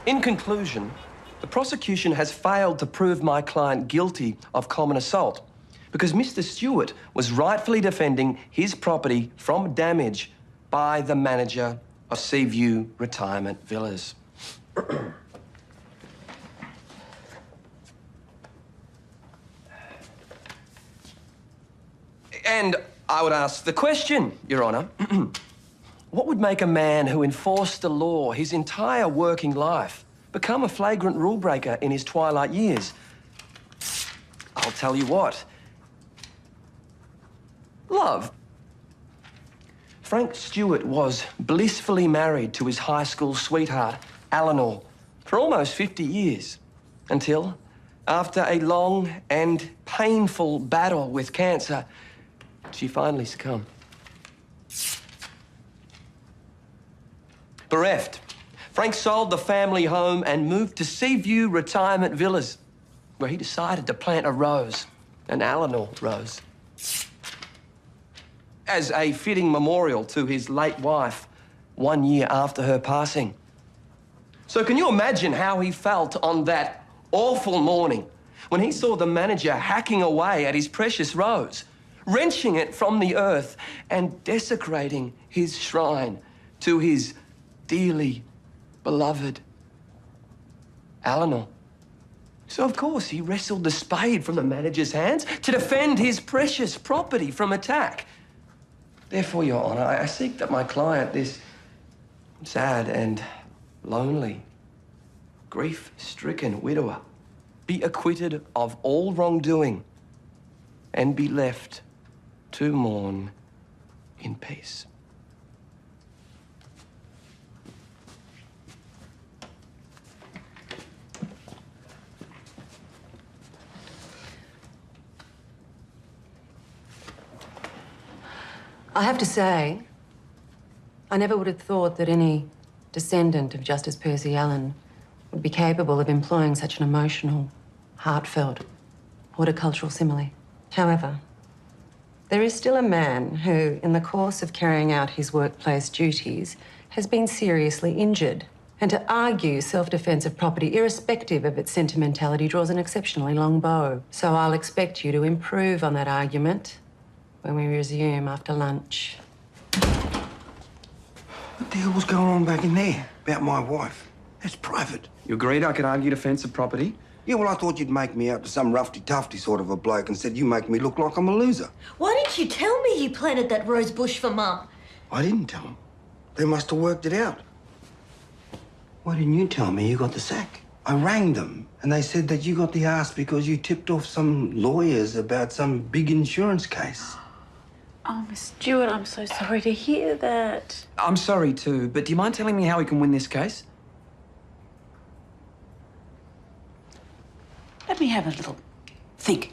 In conclusion, the prosecution has failed to prove my client guilty of common assault because Mr. Stewart was rightfully defending his property from damage by the manager of Seaview Retirement Villas. And I would ask the question, Your Honour, what would make a man who enforced the law his entire working life become a flagrant rule breaker in his twilight years? I'll tell you what. Love. Frank Stewart was blissfully married to his high school sweetheart, Eleanor, for almost 50 years, until, after a long and painful battle with cancer, she finally succumbed. Bereft, Frank sold the family home and moved to Seaview Retirement Villas, where he decided to plant a rose, an Eleanor rose, as a fitting memorial to his late wife 1 year after her passing. So can you imagine how he felt on that awful morning when he saw the manager hacking away at his precious rose, wrenching it from the earth and desecrating his shrine to his dearly beloved Eleanor? So, of course, he wrestled the spade from the manager's hands to defend his precious property from attack. Therefore, Your Honour, I seek that my client, this sad and lonely, grief-stricken widower, be acquitted of all wrongdoing and be left to mourn in peace. I have to say, I never would have thought that any descendant of Justice Percy Allen would be capable of employing such an emotional, heartfelt, horticultural simile. However, there is still a man who, in the course of carrying out his workplace duties, has been seriously injured. And to argue self-defense of property, irrespective of its sentimentality, draws an exceptionally long bow. So I'll expect you to improve on that argument when we resume after lunch. What the hell was going on back in there about my wife? That's private. You agreed I could argue defence of property? Yeah, well, I thought you'd make me out to some roughy-tufty sort of a bloke and said you make me look like I'm a loser. Why didn't you tell me you planted that rose bush for Mum? I didn't tell them. They must have worked it out. Why didn't you tell me you got the sack? I rang them and they said that you got the arse because you tipped off some lawyers about some big insurance case. Oh, Miss Stewart, I'm so sorry to hear that. I'm sorry too, but do you mind telling me how we can win this case? Let me have a little think.